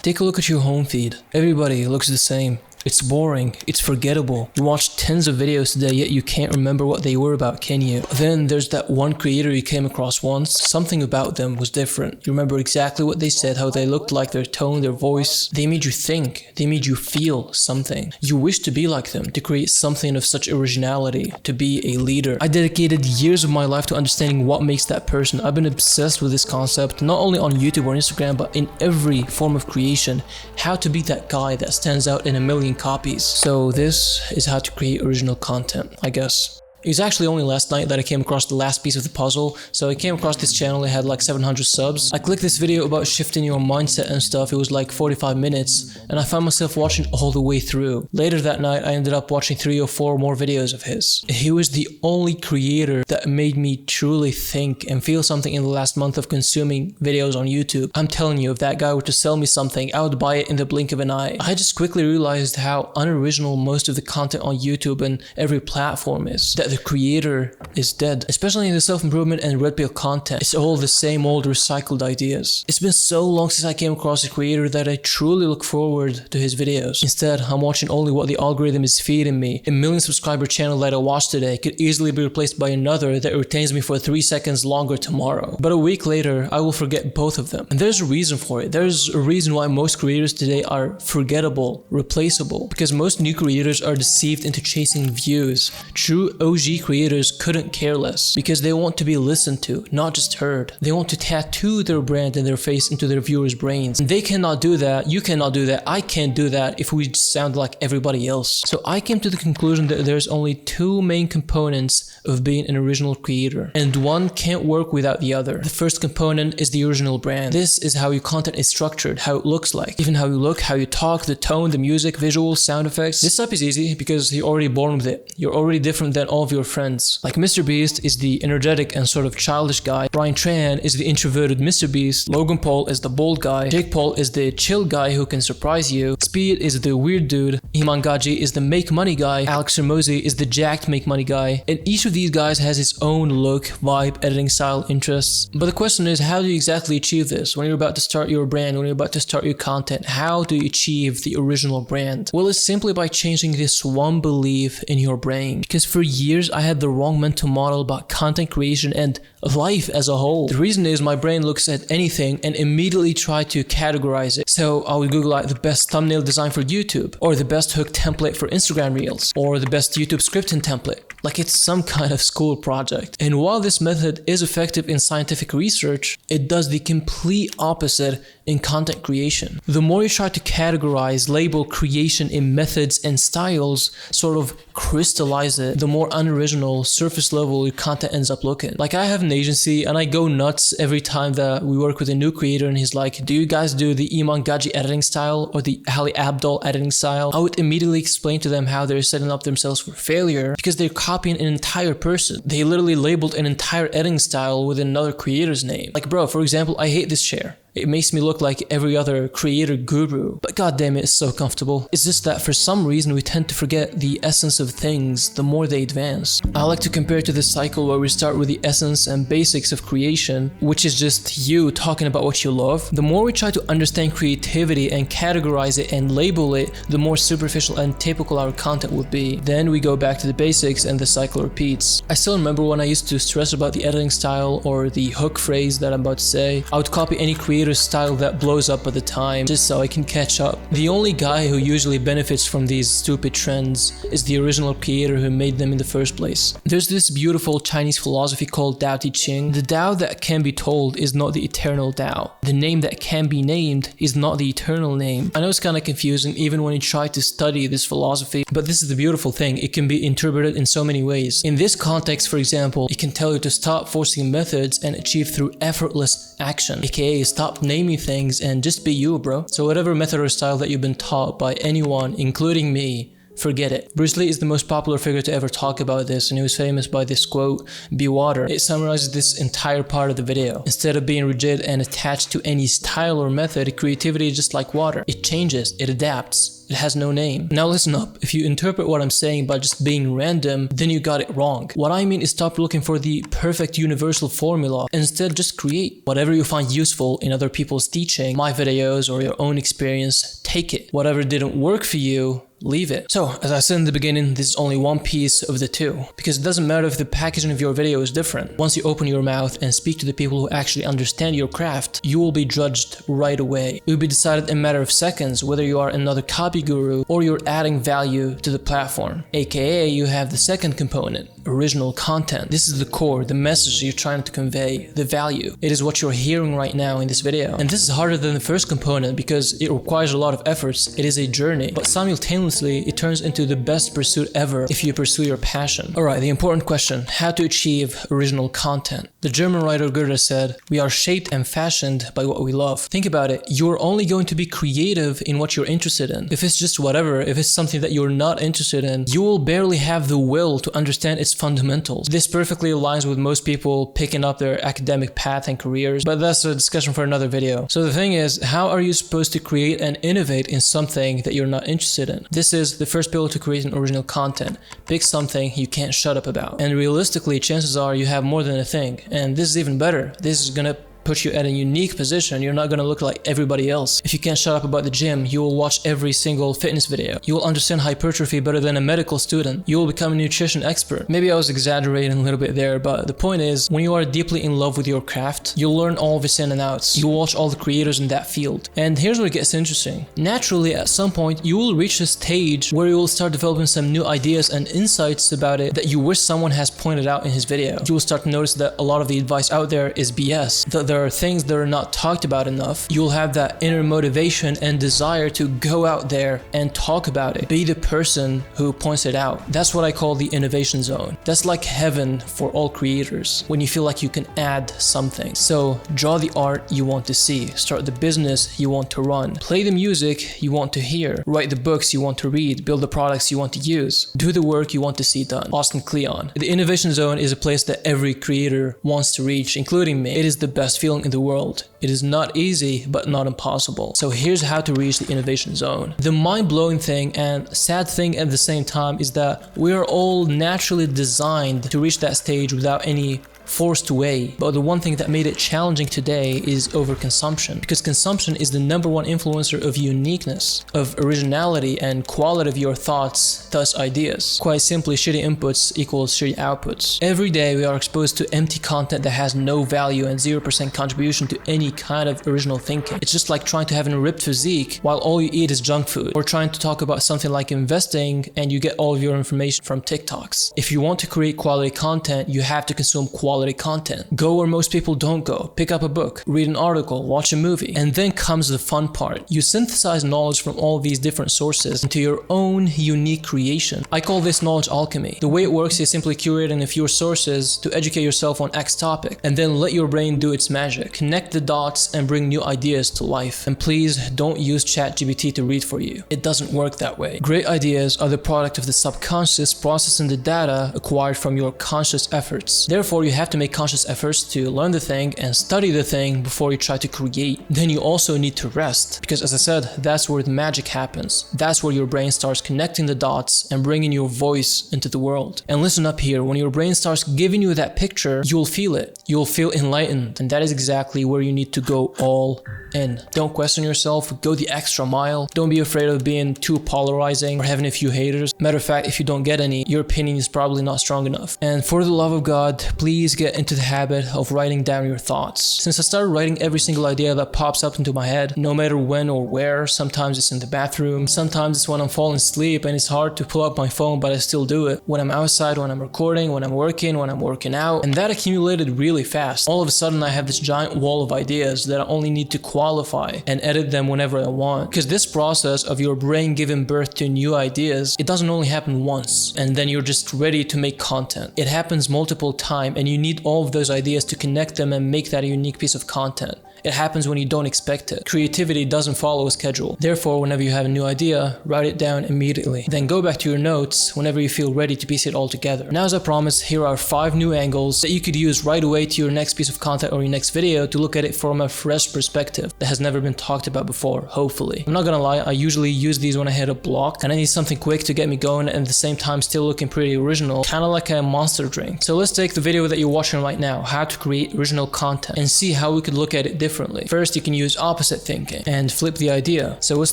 Take a look at your home feed. Everybody looks the same. It's boring, it's forgettable. You watched tens of videos today, yet you can't remember what they were about, can you? Then there's that one creator you came across once. Something about them was different. You remember exactly what they said, how they looked like, their tone, their voice. They made you think. They made you feel something. You wish to be like them, to create something of such originality, to be a leader. I dedicated years of my life to understanding what makes that person. I've been obsessed with this concept, not only on YouTube or Instagram, but in every form of creation. How to be that guy that stands out in a million copies. So this is how to create original content, I guess. It was actually only last night that I came across the last piece of the puzzle. So I came across this channel, it had like 700 subs. I clicked this video about shifting your mindset and stuff. It was like 45 minutes and I found myself watching all the way through. Later that night I ended up watching 3 or 4 more videos of his. He was the only creator that made me truly think and feel something in the last month of consuming videos on YouTube. I'm telling you, if that guy were to sell me something, I would buy it in the blink of an eye. I just quickly realized how unoriginal most of the content on YouTube and every platform is. That the creator is dead, especially in the self-improvement and red pill content. It's all the same old recycled ideas. It's been so long since I came across a creator that I truly look forward to his videos. Instead, I'm watching only what the algorithm is feeding me. A million subscriber channel that I watched today could easily be replaced by another that retains me for 3 seconds longer tomorrow. But a week later, I will forget both of them. And there's a reason for it. There's a reason why most creators today are forgettable, replaceable, because most new creators are deceived into chasing views. True OG creators couldn't care less because they want to be listened to, not just heard. They want to tattoo their brand and their face into their viewers' brains. And they cannot do that, you cannot do that, I can't do that if we sound like everybody else. So I came to the conclusion that there's only 2 main components of being an original creator, and one can't work without the other. The first component is the original brand. This is how your content is structured, how it looks like, even how you look, how you talk, the tone, the music, visuals, sound effects. This stuff is easy because you're already born with it. You're already different than all of your friends. Like MrBeast is the energetic and sort of childish guy. Brian Tran is the introverted MrBeast. Logan Paul is the bold guy. Jake Paul is the chill guy who can surprise you. Speed is the weird dude. Iman Gadzhi is the make money guy. Alex Hormozi is the jacked make money guy. And each of these guys has his own look, vibe, editing style, interests. But the question is, how do you exactly achieve this? When you're about to start your brand, when you're about to start your content, how do you achieve the original brand? Well, it's simply by changing this one belief in your brain. Because for years I had the wrong mental model about content creation and life as a whole. The reason is my brain looks at anything and immediately try to categorize it. So I would Google like the best thumbnail design for YouTube, or the best hook template for Instagram Reels, or the best YouTube scripting template. Like it's some kind of school project. And while this method is effective in scientific research, it does the complete opposite in content creation. The more you try to categorize, label creation in methods and styles, sort of crystallize it, the more unoriginal, surface level your content ends up looking. Like I have an agency and I go nuts every time that we work with a new creator and he's like, do you guys do the Iman Gadzhi editing style or the Ali Abdaal editing style? I would immediately explain to them how they're setting up themselves for failure because they're copying an entire person. They literally labeled an entire editing style with another creator's name. Like bro, for example, I hate this chair. It makes me look like every other creator guru, but goddamn it, it's so comfortable. It's just that for some reason we tend to forget the essence of things the more they advance. I like to compare it to this cycle where we start with the essence and basics of creation, which is just you talking about what you love. The more we try to understand creativity and categorize it and label it, the more superficial and typical our content would be. Then we go back to the basics and the cycle repeats. I still remember when I used to stress about the editing style or the hook phrase that I'm about to say. I would copy any creator style that blows up at the time just so I can catch up. The only guy who usually benefits from these stupid trends is the original creator who made them in the first place. There's this beautiful Chinese philosophy called Tao Te Ching. The Tao that can be told is not the eternal Tao. The name that can be named is not the eternal name. I know it's kind of confusing even when you try to study this philosophy, but this is the beautiful thing. It can be interpreted in so many ways. In this context, for example, it can tell you to stop forcing methods and achieve through effortless action, aka stop naming things and just be you, bro. So whatever method or style that you've been taught by anyone, including me, forget it. Bruce Lee is the most popular figure to ever talk about this, and he was famous by this quote, "Be water." It summarizes this entire part of the video. Instead of being rigid and attached to any style or method, creativity is just like water. It changes, it adapts. It has no name. Now listen up, if you interpret what I'm saying by just being random, then you got it wrong. What I mean is stop looking for the perfect universal formula. Instead, just create. Whatever you find useful in other people's teaching, my videos, or your own experience, take it. Whatever didn't work for you, leave it. So, as I said in the beginning, this is only one piece of the two, because it doesn't matter if the packaging of your video is different. Once you open your mouth and speak to the people who actually understand your craft, you will be judged right away. It will be decided in a matter of seconds whether you are another copy guru or you're adding value to the platform. AKA, you have the second component, original content. This is the core, the message you're trying to convey, the value. It is what you're hearing right now in this video. And this is harder than the first component because it requires a lot of efforts. It is a journey, but simultaneously it turns into the best pursuit ever if you pursue your passion. Alright, the important question, how to achieve original content. The German writer Goethe said, "We are shaped and fashioned by what we love." Think about it, you're only going to be creative in what you're interested in. If it's just whatever, if it's something that you're not interested in, you will barely have the will to understand its fundamentals. This perfectly aligns with most people picking up their academic path and careers, but that's a discussion for another video. So the thing is, how are you supposed to create and innovate in something that you're not interested in? This is the first pillar to creating original content. Pick something you can't shut up about. And realistically, chances are you have more than a thing. And this is even better. This is gonna put you at a unique position. You're not gonna look like everybody else. If you can't shut up about the gym, you will watch every single fitness video. You will understand hypertrophy better than a medical student. You will become a nutrition expert. Maybe I was exaggerating a little bit there, but the point is, when you are deeply in love with your craft, you'll learn all of its in and outs. You'll watch all the creators in that field. And here's where it gets interesting. Naturally, at some point, you will reach a stage where you will start developing some new ideas and insights about it that you wish someone has pointed out in his video. You will start to notice that a lot of the advice out there is BS, that there are things that are not talked about enough. You'll have that inner motivation and desire to go out there and talk about it. Be the person who points it out. That's what I call the innovation zone. That's like heaven for all creators, when you feel like you can add something. So draw the art you want to see, start the business you want to run, play the music you want to hear, write the books you want to read, build the products you want to use, do the work you want to see done. Austin Kleon. The innovation zone is a place that every creator wants to reach, including me. It is the best feeling in the world. It is not easy, but not impossible. So here's how to reach the innovation zone. The mind-blowing thing and sad thing at the same time is that we are all naturally designed to reach that stage without any forced way. But the one thing that made it challenging today is overconsumption, because consumption is the #1 influencer of uniqueness, of originality and quality of your thoughts, thus ideas. Quite simply, shitty inputs equals shitty outputs. Every day we are exposed to empty content that has no value and 0% contribution to any kind of original thinking. It's just like trying to have a ripped physique while all you eat is junk food, or trying to talk about something like investing and you get all of your information from TikToks. If you want to create quality content, you have to consume quality content. Go where most people don't go. Pick up a book, read an article, watch a movie. And then comes the fun part. You synthesize knowledge from all these different sources into your own unique creation. I call this knowledge alchemy. The way it works is simply curating a few sources to educate yourself on X topic, and then let your brain do its magic. Connect the dots and bring new ideas to life. And please don't use ChatGPT to read for you. It doesn't work that way. Great ideas are the product of the subconscious processing the data acquired from your conscious efforts. Therefore, you have to make conscious efforts to learn the thing and study the thing before you try to create. Then you also need to rest, because as I said, that's where the magic happens. That's where your brain starts connecting the dots and bringing your voice into the world. And listen up here, when your brain starts giving you that picture, you'll feel it. You'll feel enlightened, and that is exactly where you need to go all in. Don't question yourself, go the extra mile. Don't be afraid of being too polarizing or having a few haters. Matter of fact, if you don't get any, your opinion is probably not strong enough. And for the love of God, please get into the habit of writing down your thoughts. Since I started writing every single idea that pops up into my head, no matter when or where, sometimes it's in the bathroom, sometimes it's when I'm falling asleep and it's hard to pull up my phone, but I still do it. When I'm outside, when I'm recording, when I'm working out, and that accumulated really fast. All of a sudden I have this giant wall of ideas that I only need to qualify and edit them whenever I want. Because this process of your brain giving birth to new ideas, it doesn't only happen once and then you're just ready to make content. It happens multiple times, and you need all of those ideas to connect them and make that a unique piece of content. It happens when you don't expect it. Creativity doesn't follow a schedule. Therefore, whenever you have a new idea, write it down immediately. Then go back to your notes whenever you feel ready to piece it all together. Now, as I promised, here are 5 new angles that you could use right away to your next piece of content or your next video to look at it from a fresh perspective that has never been talked about before, hopefully. I'm not gonna lie, I usually use these when I hit a block and I need something quick to get me going and at the same time still looking pretty original, kind of like a monster drink. So let's take the video that you're watching right now, how to create original content, and see how we could look at it differently. First, you can use opposite thinking and flip the idea. So what's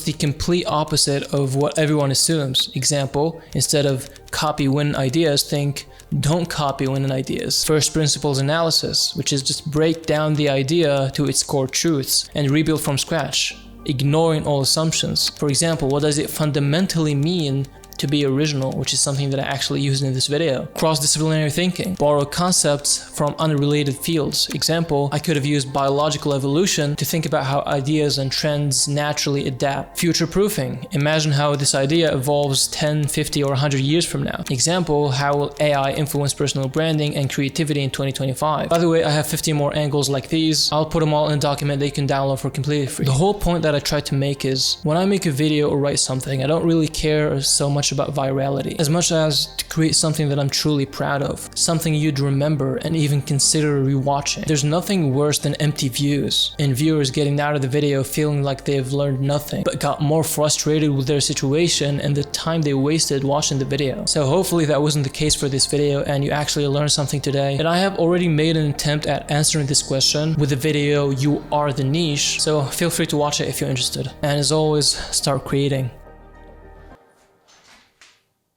the complete opposite of what everyone assumes? Example, instead of copy winning ideas, think don't copy winning ideas. First principles analysis, which is just break down the idea to its core truths and rebuild from scratch, ignoring all assumptions. For example, what does it fundamentally mean to be original, which is something that I actually used in this video. Cross-disciplinary thinking. Borrow concepts from unrelated fields. Example, I could have used biological evolution to think about how ideas and trends naturally adapt. Future-proofing. Imagine how this idea evolves 10, 50, or 100 years from now. Example, how will AI influence personal branding and creativity in 2025? By the way, I have 15 more angles like these. I'll put them all in a document that you can download for completely free. The whole point that I try to make is, when I make a video or write something, I don't really care so much about virality, as much as to create something that I'm truly proud of, something you'd remember and even consider rewatching. There's nothing worse than empty views and viewers getting out of the video feeling like they've learned nothing, but got more frustrated with their situation and the time they wasted watching the video. So hopefully that wasn't the case for this video and you actually learned something today. And I have already made an attempt at answering this question with the video You Are the Niche, so feel free to watch it if you're interested. And as always, start creating.